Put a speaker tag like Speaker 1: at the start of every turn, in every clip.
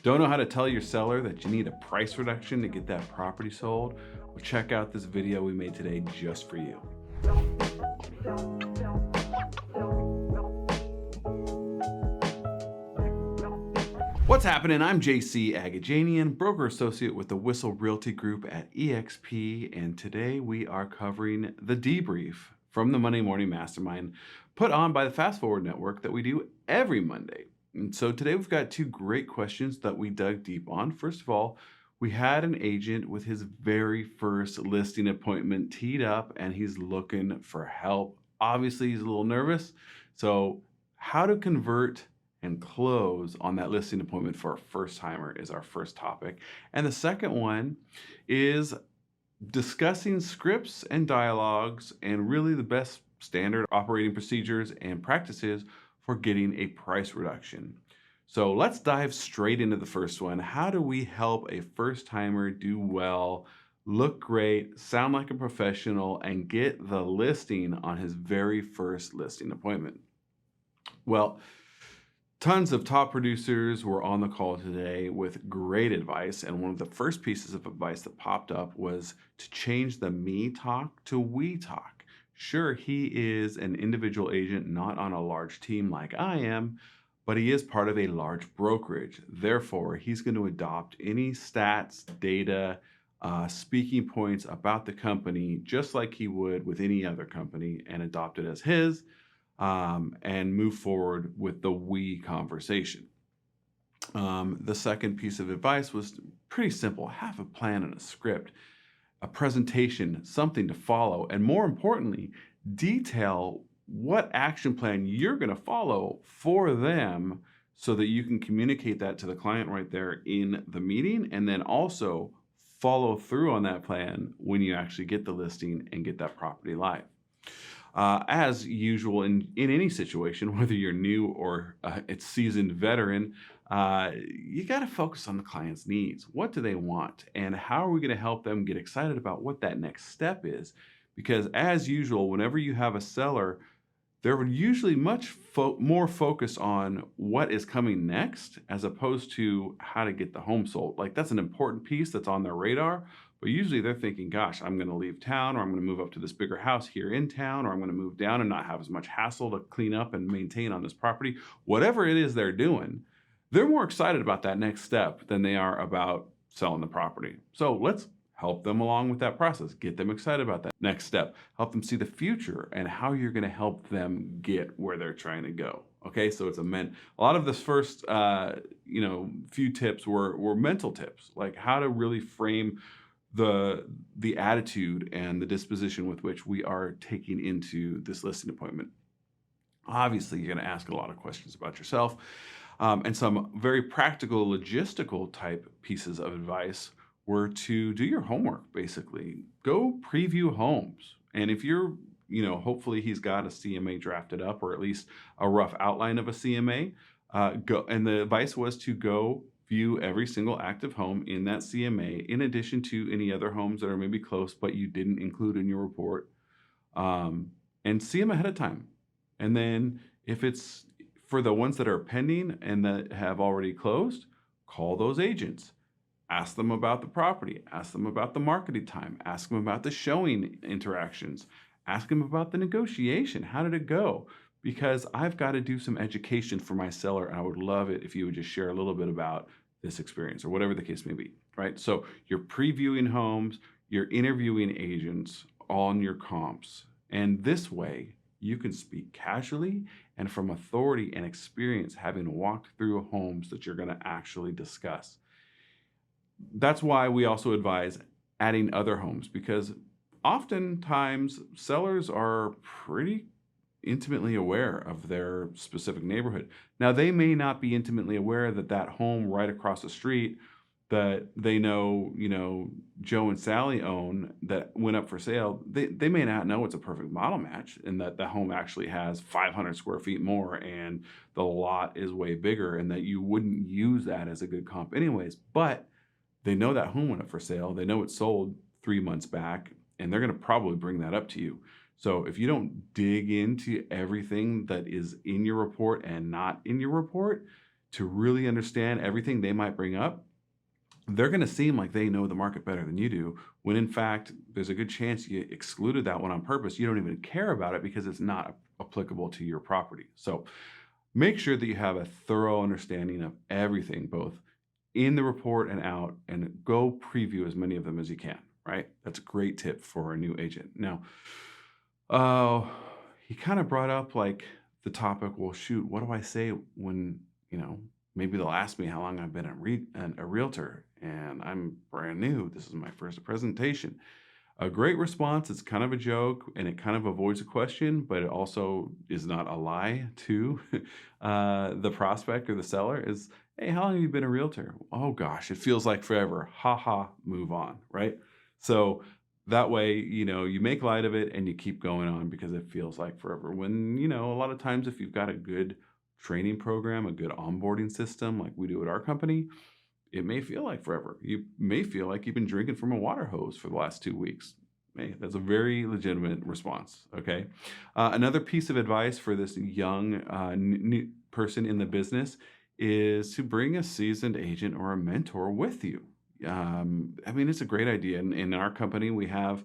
Speaker 1: Don't know how to tell your seller that you need a price reduction to get that property sold? Well, check out this video we made today just for you. What's happening? I'm JC Agajanian, broker associate with the Whistle Realty Group at eXp, and today we are covering the debrief from the Monday Morning Mastermind put on by the Fast Forward Network that we do every Monday. And so today we've got two great questions that we dug deep on. First of all, we had an agent with his very first listing appointment teed up and he's looking for help. Obviously, he's a little nervous. So how to convert and close on that listing appointment for a first timer is our first topic. And the second one is discussing scripts and dialogues and really the best standard operating procedures and practices for getting a price reduction. So let's dive straight into the first one. How do we help a first timer do well, look great, sound like a professional, and get the listing on his very first listing appointment? Well, tons of top producers were on the call today with great advice. And one of the first pieces of advice that popped up was to change the me talk to we talk. Sure, he is an individual agent, not on a large team like I am, but he is part of a large brokerage. Therefore, he's going to adopt any stats, data, speaking points about the company, just like he would with any other company, and adopt it as his. And move forward with the we conversation. The second piece of advice was pretty simple. Have a plan and a script, a presentation, something to follow, and more importantly, detail what action plan you're going to follow for them so that you can communicate that to the client right there in the meeting, and then also follow through on that plan when you actually get the listing and get that property live. As usual in any situation, whether you're new or a seasoned veteran, you got to focus on the client's needs. What do they want? And how are we going to help them get excited about what that next step is? Because as usual, whenever you have a seller, they're usually much more focused on what is coming next as opposed to how to get the home sold. Like that's an important piece that's on their radar. But usually they're thinking, gosh, I'm going to leave town, or I'm going to move up to this bigger house here in town, or I'm going to move down and not have as much hassle to clean up and maintain on this property. Whatever it is they're doing, they're more excited about that next step than they are about selling the property. So let's help them along with that process. Get them excited about that next step. Help them see the future and how you're going to help them get where they're trying to go. Okay, so it's a lot of this first, few tips were mental tips, like how to really frame the attitude and the disposition with which we are taking into this listing appointment. Obviously, you're going to ask a lot of questions about yourself, and some very practical, logistical type pieces of advice were to do your homework. Basically, go preview homes, and if you're, hopefully he's got a CMA drafted up, or at least a rough outline of a CMA. Go, and the advice was to go view every single active home in that CMA, in addition to any other homes that are maybe close, but you didn't include in your report, and see them ahead of time. And then if it's for the ones that are pending and that have already closed, call those agents. Ask them about the property. Ask them about the marketing time. Ask them about the showing interactions. Ask them about the negotiation. How did it go? Because I've got to do some education for my seller, and I would love it if you would just share a little bit about this experience or whatever the case may be, right? So you're previewing homes, you're interviewing agents on your comps, and this way you can speak casually and from authority and experience, having walked through homes that you're going to actually discuss. That's why we also advise adding other homes, because oftentimes sellers are pretty intimately aware of their specific neighborhood. Now, they may not be intimately aware that that home right across the street that they know, Joe and Sally own that went up for sale, they may not know it's a perfect model match, and that the home actually has 500 square feet more and the lot is way bigger, and that you wouldn't use that as a good comp anyways. But they know that home went up for sale. They know it sold 3 months back, and they're going to probably bring that up to you. So if you don't dig into everything that is in your report and not in your report, to really understand everything they might bring up, they're going to seem like they know the market better than you do, when in fact, there's a good chance you excluded that one on purpose. You don't even care about it because it's not applicable to your property. So make sure that you have a thorough understanding of everything, both in the report and out, and go preview as many of them as you can, right? That's a great tip for a new agent. Now, uh, he kind of brought up like the topic, well, shoot, what do I say when, maybe they'll ask me how long I've been a realtor and I'm brand new. This is my first presentation. A great response. It's kind of a joke and it kind of avoids a question, but it also is not a lie to the prospect or the seller. Is, hey, how long have you been a realtor? Oh gosh, it feels like forever. Ha ha, move on, right? So that way, you make light of it and you keep going on because it feels like forever. When, a lot of times if you've got a good training program, a good onboarding system like we do at our company, it may feel like forever. You may feel like you've been drinking from a water hose for the last 2 weeks. Hey, that's a very legitimate response. Okay. Another piece of advice for this young new person in the business is to bring a seasoned agent or a mentor with you. It's a great idea. In our company, we have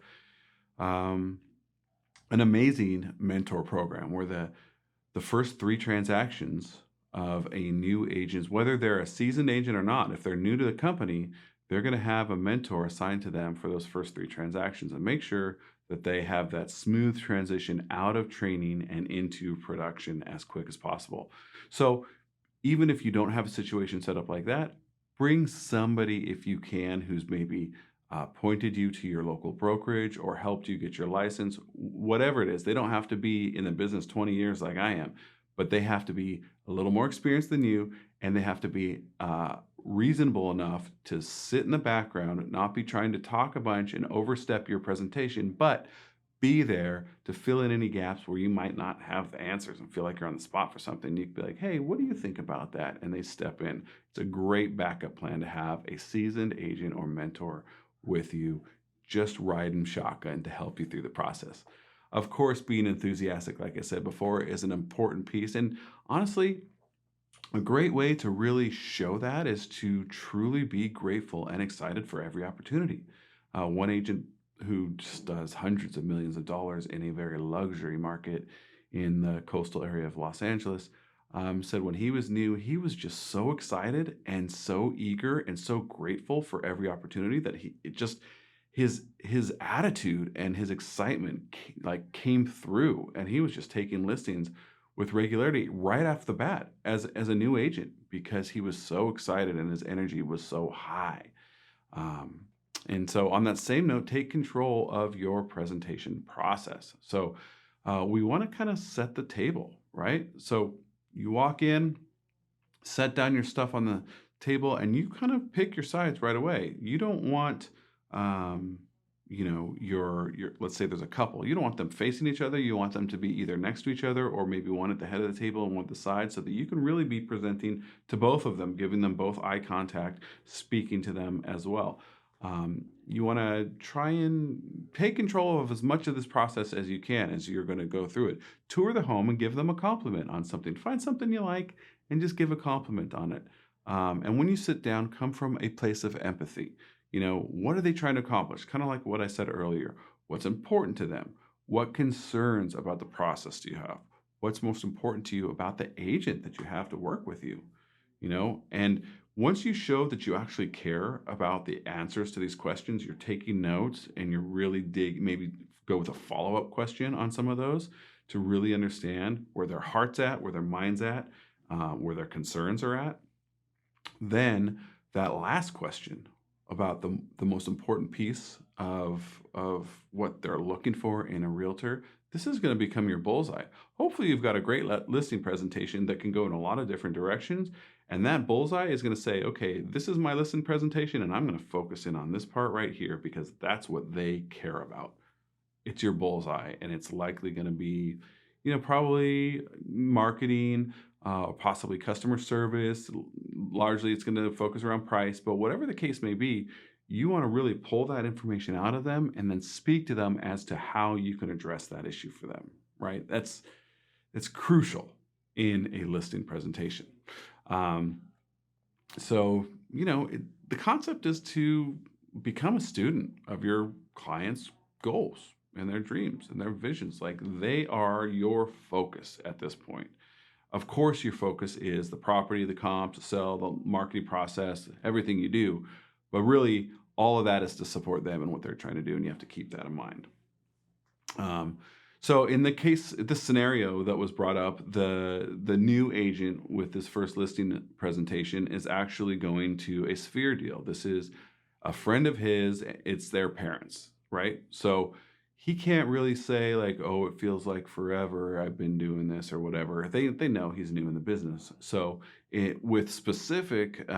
Speaker 1: um, an amazing mentor program where the first 3 transactions of a new agent, whether they're a seasoned agent or not, if they're new to the company, they're going to have a mentor assigned to them for those first 3 transactions and make sure that they have that smooth transition out of training and into production as quick as possible. So even if you don't have a situation set up like that, bring somebody if you can who's maybe pointed you to your local brokerage or helped you get your license, whatever it is. They don't have to be in the business 20 years like I am, but they have to be a little more experienced than you, and they have to be reasonable enough to sit in the background, not be trying to talk a bunch and overstep your presentation, but be there to fill in any gaps where you might not have the answers and feel like you're on the spot for something. You can be like, hey, what do you think about that? And they step in. It's a great backup plan to have a seasoned agent or mentor with you, just riding shotgun to help you through the process. Of course, being enthusiastic, like I said before, is an important piece. And honestly, a great way to really show that is to truly be grateful and excited for every opportunity. One agent who just does hundreds of millions of dollars in a very luxury market in the coastal area of Los Angeles, said when he was new, he was just so excited and so eager and so grateful for every opportunity that his attitude and his excitement came through, and he was just taking listings with regularity right off the bat as a new agent because he was so excited and his energy was so high. And so on that same note, take control of your presentation process. So we want to kind of set the table, right? So you walk in, set down your stuff on the table, and you kind of pick your sides right away. You don't want, your let's say there's a couple. You don't want them facing each other. You want them to be either next to each other or maybe one at the head of the table and one at the side, so that you can really be presenting to both of them, giving them both eye contact, speaking to them as well. You want to try and take control of as much of this process as you can as you're going to go through it. Tour the home and give them a compliment on something. Find something you like and just give a compliment on it. And when you sit down, come from a place of empathy. What are they trying to accomplish? Kind of like what I said earlier. What's important to them? What concerns about the process do you have? What's most important to you about the agent that you have to work with you? And once you show that you actually care about the answers to these questions, you're taking notes and you're really maybe go with a follow-up question on some of those to really understand where their heart's at, where their mind's at, where their concerns are at. Then that last question about the most important piece of what they're looking for in a realtor, this is going to become your bullseye. Hopefully you've got a great listing presentation that can go in a lot of different directions. And that bullseye is going to say, okay, this is my listing presentation, and I'm going to focus in on this part right here because that's what they care about. It's your bullseye, and it's likely going to be, probably marketing, possibly customer service. Largely, it's going to focus around price, but whatever the case may be, you want to really pull that information out of them and then speak to them as to how you can address that issue for them, right? That's crucial in a listing presentation. Um, so, the concept is to become a student of your clients' goals and their dreams and their visions. Like they are your focus at this point. Of course, your focus is the property, the comp, the sell, the marketing process, everything you do. But really, all of that is to support them and what they're trying to do, and you have to keep that in mind. Um, so in this scenario that was brought up, the new agent with this first listing presentation is actually going to a Sphere deal. This is a friend of his, it's their parents, right? So he can't really say like, oh, it feels like forever I've been doing this or whatever. They know he's new in the business. So with specific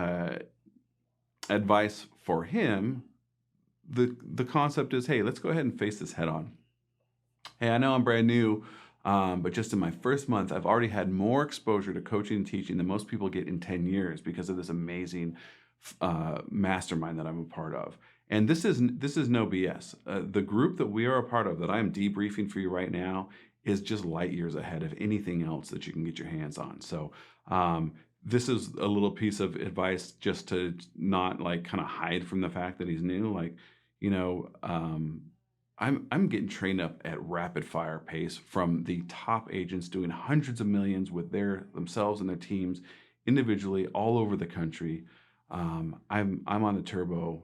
Speaker 1: advice for him, the concept is, hey, let's go ahead and face this head on. Hey, I know I'm brand new, but just in my first month, I've already had more exposure to coaching and teaching than most people get in 10 years because of this amazing mastermind that I'm a part of. And this is no BS. The group that we are a part of, that I'm debriefing for you right now, is just light years ahead of anything else that you can get your hands on. So this is a little piece of advice just to not like kind of hide from the fact that he's new. Like, I'm getting trained up at rapid fire pace from the top agents doing hundreds of millions with themselves and their teams individually all over the country. I'm on the turbo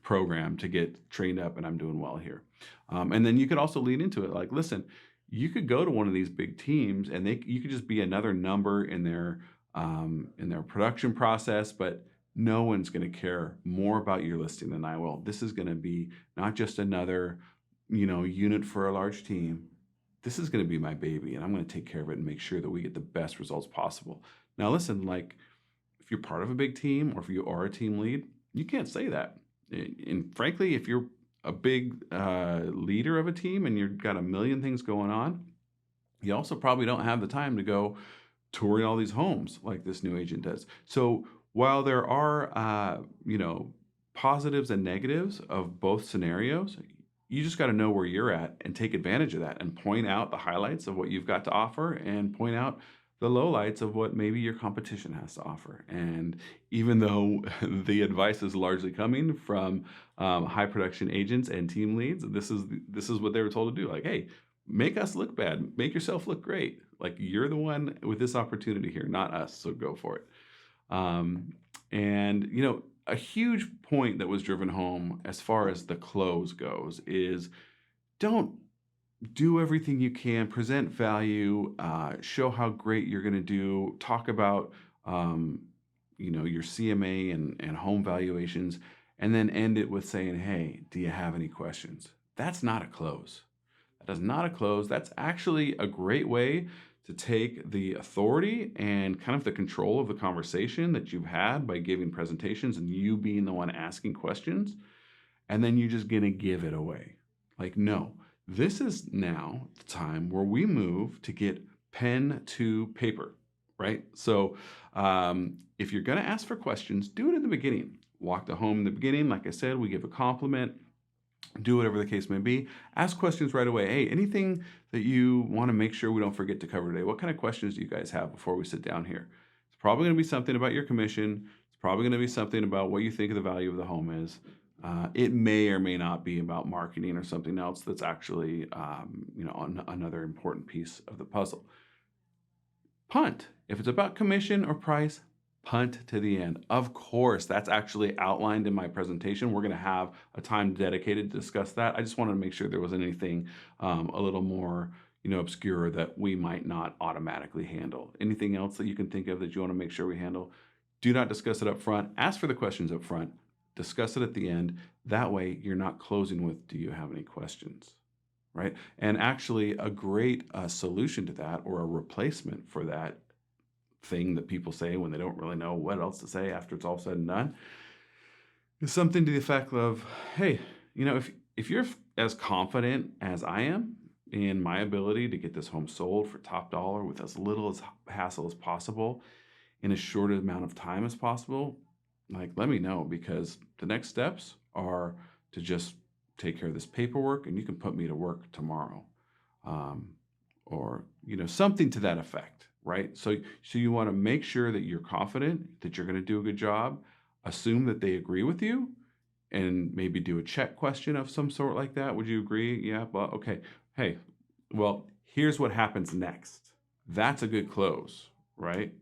Speaker 1: program to get trained up, and I'm doing well here. And then you could also lean into it. Like, listen, you could go to one of these big teams, and you could just be another number in their production process, but no one's going to care more about your listing than I will. This is going to be not just another, unit for a large team. This is going to be my baby, and I'm going to take care of it and make sure that we get the best results possible. Now, listen, like if you're part of a big team or if you are a team lead, you can't say that. And frankly, if you're a big leader of a team and you've got a million things going on, you also probably don't have the time to go touring all these homes like this new agent does. So while there are, positives and negatives of both scenarios, you just got to know where you're at and take advantage of that and point out the highlights of what you've got to offer and point out the lowlights of what maybe your competition has to offer. And even though the advice is largely coming from high production agents and team leads, this is what they were told to do. Like, hey, make us look bad, make yourself look great. Like you're the one with this opportunity here, not us. So go for it. And a huge point that was driven home as far as the close goes is don't do everything you can, present value, show how great you're going to do, talk about, your CMA and home valuations, and then end it with saying, hey, do you have any questions? That's not a close. That is not a close. That's actually a great way to take the authority and kind of the control of the conversation that you've had by giving presentations and you being the one asking questions, and then you're just going to give it away. Like, no, this is now the time where we move to get pen to paper, right? So if you're going to ask for questions, do it in the beginning. Walk the home in the beginning. Like I said, we give a compliment. Do whatever the case may be. Ask questions right away. Hey, anything that you want to make sure we don't forget to cover today? What kind of questions do you guys have before we sit down here? It's probably going to be something about your commission. It's probably going to be something about what you think of the value of the home is. It may or may not be about marketing or something else that's actually, another important piece of the puzzle. Punt. If it's about commission or price, punt to the end. Of course, that's actually outlined in my presentation. We're going to have a time dedicated to discuss that. I just wanted to make sure there wasn't anything a little more, obscure that we might not automatically handle. Anything else that you can think of that you want to make sure we handle, do not discuss it up front. Ask for the questions up front. Discuss it at the end. That way, you're not closing with, do you have any questions? Right? And actually, a great solution to that, or a replacement for that thing that people say when they don't really know what else to say after it's all said and done, is something to the effect of, hey, if you're as confident as I am in my ability to get this home sold for top dollar with as little hassle as possible in as short amount of time as possible, like, let me know, because the next steps are to just take care of this paperwork and you can put me to work tomorrow. Or, something to that effect, right? So you want to make sure that you're confident that you're going to do a good job, assume that they agree with you, and maybe do a check question of some sort like that. Would you agree? Yeah, well, okay. Hey, well, here's what happens next. That's a good close, right?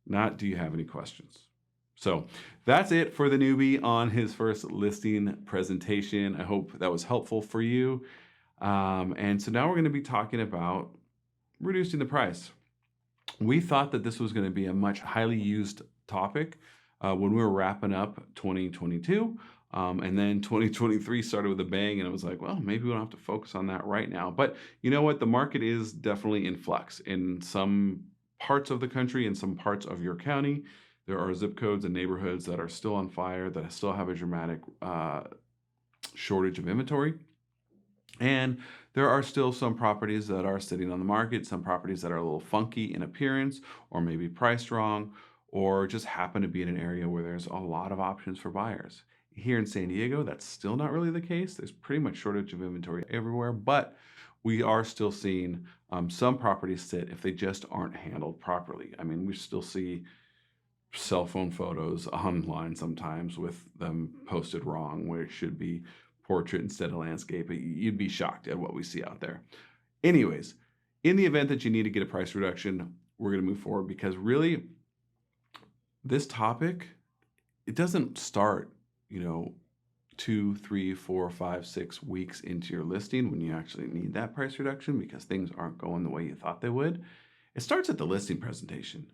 Speaker 1: Not, do you have any questions? So that's it for the newbie on his first listing presentation. I hope that was helpful for you. And so now we're going to be talking about reducing the price. We thought that this was going to be a much highly used topic when we were wrapping up 2022. And then 2023 started with a bang, and it was like, well, maybe we don't have to focus on that right now. But you know what? The market is definitely in flux. In some parts of the country, in some parts of your county, there are zip codes and neighborhoods that are still on fire, that still have a dramatic shortage of inventory. And there are still some properties that are sitting on the market, some properties that are a little funky in appearance, or maybe priced wrong, or just happen to be in an area where there's a lot of options for buyers. Here in San Diego, that's still not really the case. There's pretty much shortage of inventory everywhere, but we are still seeing some properties sit if they just aren't handled properly. I mean, we still see cell phone photos online sometimes with them posted wrong, where it should be portrait instead of landscape. You'd be shocked at what we see out there. Anyways, in the event that you need to get a price reduction, we're going to move forward, because really this topic, it doesn't start, 2, 3, 4, 5, 6 weeks into your listing when you actually need that price reduction because things aren't going the way you thought they would. It starts at the listing presentation.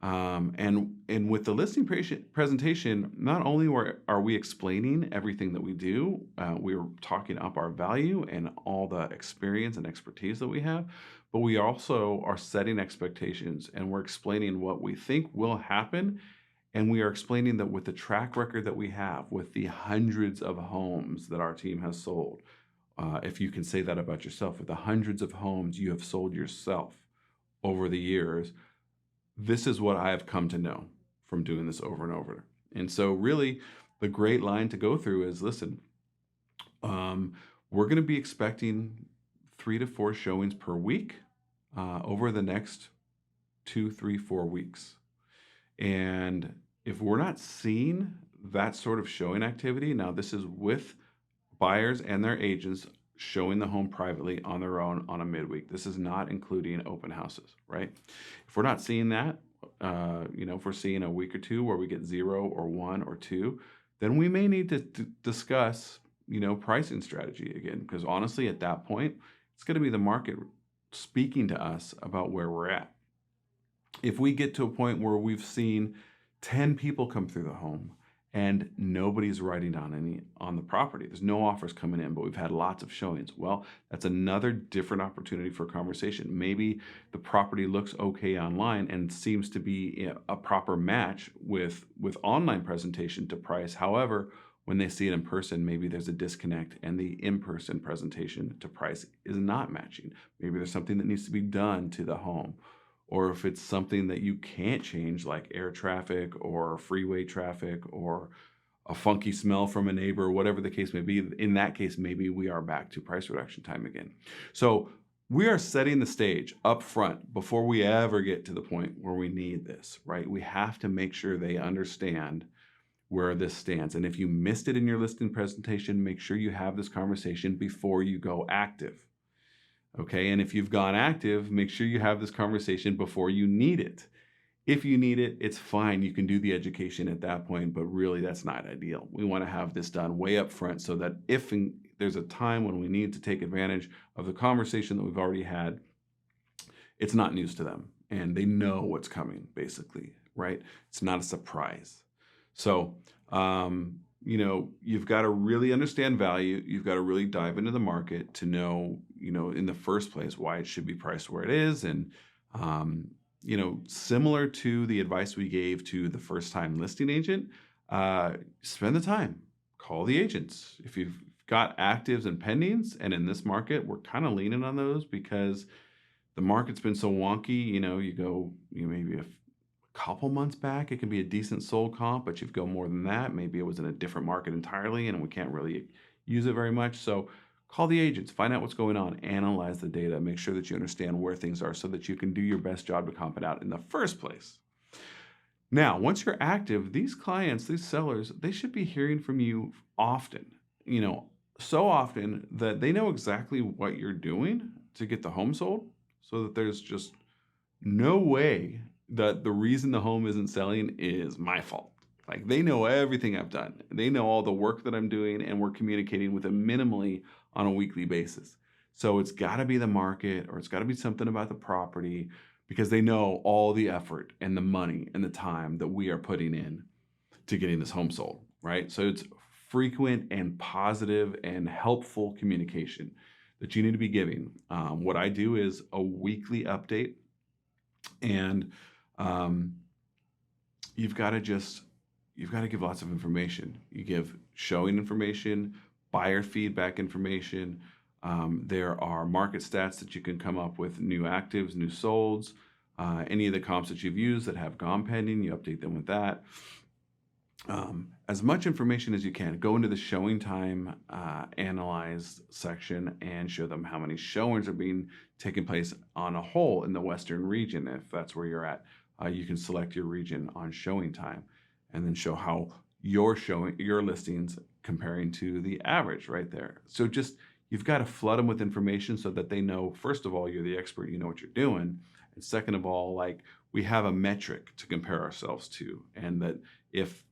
Speaker 1: And with the listing presentation, not only are we explaining everything that we do, we're talking up our value and all the experience and expertise that we have, but we also are setting expectations, and we're explaining what we think will happen. And we are explaining that with the track record that we have, with the hundreds of homes that our team has sold, if you can say that about yourself, with the hundreds of homes you have sold yourself over the years, this is what I have come to know from doing this over and over. And so really the great line to go through is, listen, we're going to be expecting 3 to 4 showings per week over the next 2, 3, 4 weeks. And if we're not seeing that sort of showing activity, now this is with buyers and their agents showing the home privately on their own on a midweek. This is not including open houses, right? If we're not seeing that, if we're seeing a week or two where we get 0 or 1 or 2, then we may need to discuss, pricing strategy again, because honestly, at that point, it's going to be the market speaking to us about where we're at. If we get to a point where we've seen 10 people come through the home and nobody's writing down on the property, there's no offers coming in, but we've had lots of showings, well, that's another different opportunity for conversation. Maybe the property looks okay online and seems to be a proper match with online presentation to price. However, when they see it in person, maybe there's a disconnect and the in-person presentation to price is not matching. Maybe there's something that needs to be done to the home. Or if it's something that you can't change, like air traffic or freeway traffic or a funky smell from a neighbor, whatever the case may be, in that case, maybe we are back to price reduction time again. So we are setting the stage up front before we ever get to the point where we need this, right? We have to make sure they understand where this stands. And if you missed it in your listing presentation, make sure you have this conversation before you go active. Okay, and if you've gone active, make sure you have this conversation before you need it. If you need it, it's fine. You can do the education at that point, but really that's not ideal. We want to have this done way up front so that if there's a time when we need to take advantage of the conversation that we've already had, it's not news to them and they know what's coming, basically, right? It's not a surprise. So, you've got to really understand value. You've got to really dive into the market to know, in the first place, why it should be priced where it is. And, similar to the advice we gave to the first-time listing agent, spend the time, call the agents. If you've got actives and pendings, and in this market, we're kind of leaning on those because the market's been so wonky. You go, maybe a couple months back, it can be a decent sold comp, but you go more than that, maybe it was in a different market entirely and we can't really use it very much. So Call the agents, find out what's going on, analyze the data, make sure that you understand where things are so that you can do your best job to comp it out in the first place. Now, once you're active, these clients, these sellers, they should be hearing from you often, so often that they know exactly what you're doing to get the home sold so that there's just no way that the reason the home isn't selling is my fault. Like they know everything I've done. They know all the work that I'm doing, and we're communicating with them minimally on a weekly basis. So it's got to be the market, or it's got to be something about the property, because they know all the effort and the money and the time that we are putting in to getting this home sold, right? So it's frequent and positive and helpful communication that you need to be giving. What I do is a weekly update, and you've got to give lots of information. You give showing information, buyer feedback information. There are market stats that you can come up with, new actives, new solds, any of the comps that you've used that have gone pending, you update them with that. As much information as you can. Go into the showing time analyze section and show them how many showings are being taken place on a whole in the Western region. If that's where you're at, you can select your region on showing time and then show how your listings comparing to the average right there. So just, you've got to flood them with information so that they know, first of all, you're the expert, you know what you're doing. And second of all, like, we have a metric to compare ourselves to. And that if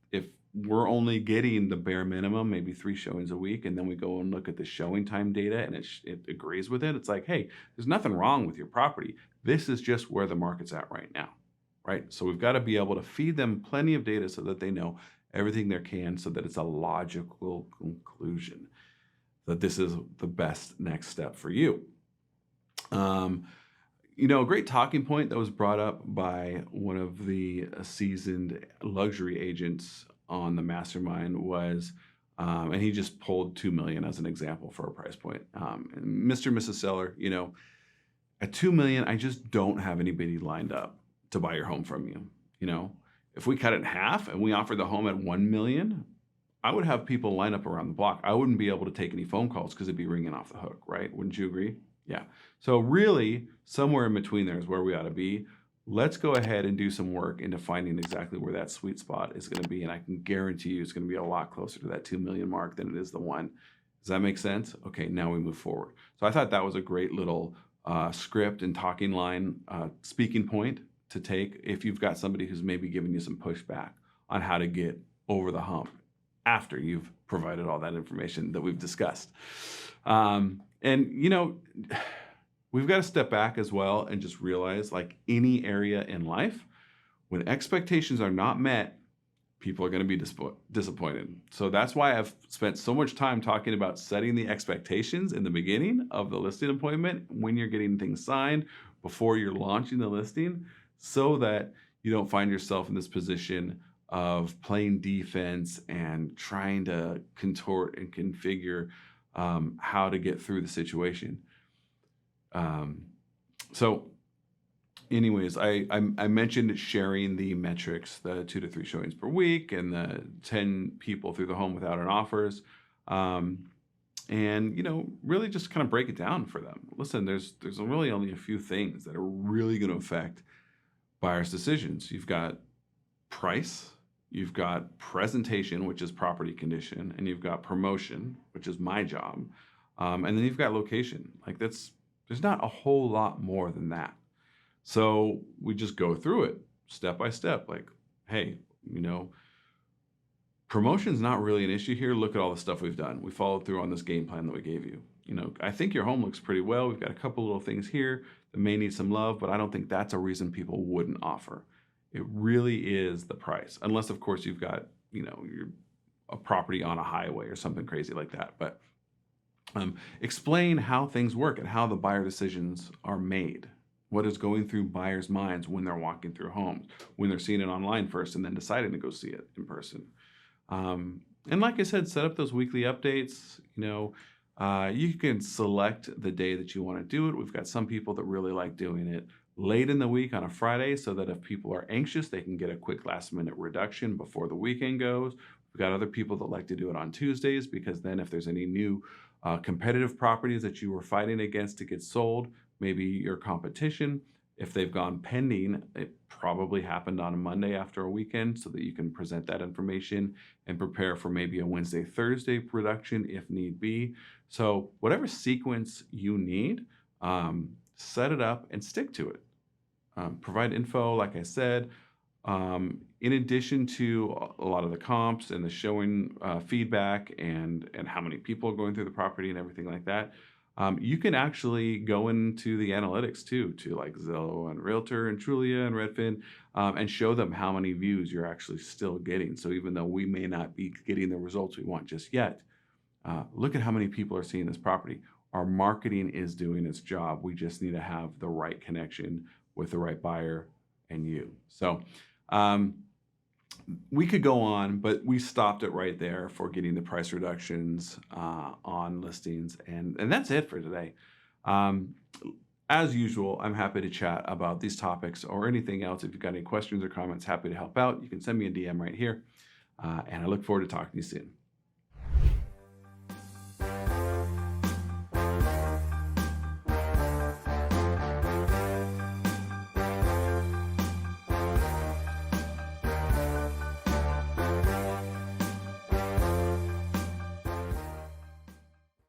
Speaker 1: we're only getting the bare minimum, maybe 3 showings a week, and then we go and look at the showing time data and it agrees with it, it's like, hey, there's nothing wrong with your property. This is just where the market's at right now, right? So we've got to be able to feed them plenty of data so that they know everything they can, so that it's a logical conclusion that this is the best next step for you. A great talking point that was brought up by one of the seasoned luxury agents on the mastermind was, and he just pulled 2 million as an example for a price point. Mr. and Mrs. Seller, at 2 million, I just don't have anybody lined up to buy your home from you. If we cut it in half and we offered the home at 1 million, I would have people line up around the block. I wouldn't be able to take any phone calls because it'd be ringing off the hook, right? Wouldn't you agree? Yeah. So really, somewhere in between there is where we ought to be. Let's go ahead and do some work into finding exactly where that sweet spot is going to be. And I can guarantee you it's going to be a lot closer to that 2 million mark than it is the 1. Does that make sense? Okay, now we move forward. So I thought that was a great little script and talking line, speaking point to take if you've got somebody who's maybe giving you some pushback on how to get over the hump after you've provided all that information that we've discussed. We've got to step back as well and just realize, like any area in life, when expectations are not met, people are going to be disappointed. So that's why I've spent so much time talking about setting the expectations in the beginning of the listing appointment, when you're getting things signed, before you're launching the listing, so that you don't find yourself in this position of playing defense and trying to contort and configure how to get through the situation. Anyways, I mentioned sharing the metrics, the 2 to 3 showings per week and the 10 people through the home without an offers. Really just kind of break it down for them. Listen, there's really only a few things that are really going to affect buyers' decisions. You've got price, you've got presentation, which is property condition, and you've got promotion, which is my job. And then you've got location. There's not a whole lot more than that. So we just go through it step by step. Like, hey, promotion's not really an issue here. Look at all the stuff we've done. We followed through on this game plan that we gave you. I think your home looks pretty well. We've got a couple little things here that may need some love, but I don't think that's a reason people wouldn't offer. It really is the price. Unless, of course, you've got, you're a property on a highway or something crazy like that. But explain how things work and how the buyer decisions are made. What is going through buyers' minds when they're walking through homes, when they're seeing it online first and then deciding to go see it in person. And like I said, set up those weekly updates. You can select the day that you want to do it. We've got some people that really like doing it late in the week on a Friday, so that if people are anxious, they can get a quick last-minute reduction before the weekend goes. We've got other people that like to do it on Tuesdays, because then if there's any new competitive properties that you were fighting against to get sold, maybe your competition. If they've gone pending, it probably happened on a Monday after a weekend so that you can present that information and prepare for maybe a Wednesday, Thursday production if need be. So, whatever sequence you need, set it up and stick to it. Provide info, like I said. In addition to a lot of the comps and the showing feedback and how many people are going through the property and everything like that, you can actually go into the analytics too, to like Zillow and Realtor and Trulia and Redfin, and show them how many views you're actually still getting. So even though we may not be getting the results we want just yet, look at how many people are seeing this property. Our marketing is doing its job. We just need to have the right connection with the right buyer and you. So we could go on, but we stopped it right there for getting the price reductions on listings. And that's it for today. As usual, I'm happy to chat about these topics or anything else. If you've got any questions or comments, happy to help out. You can send me a DM right here. And I look forward to talking to you soon.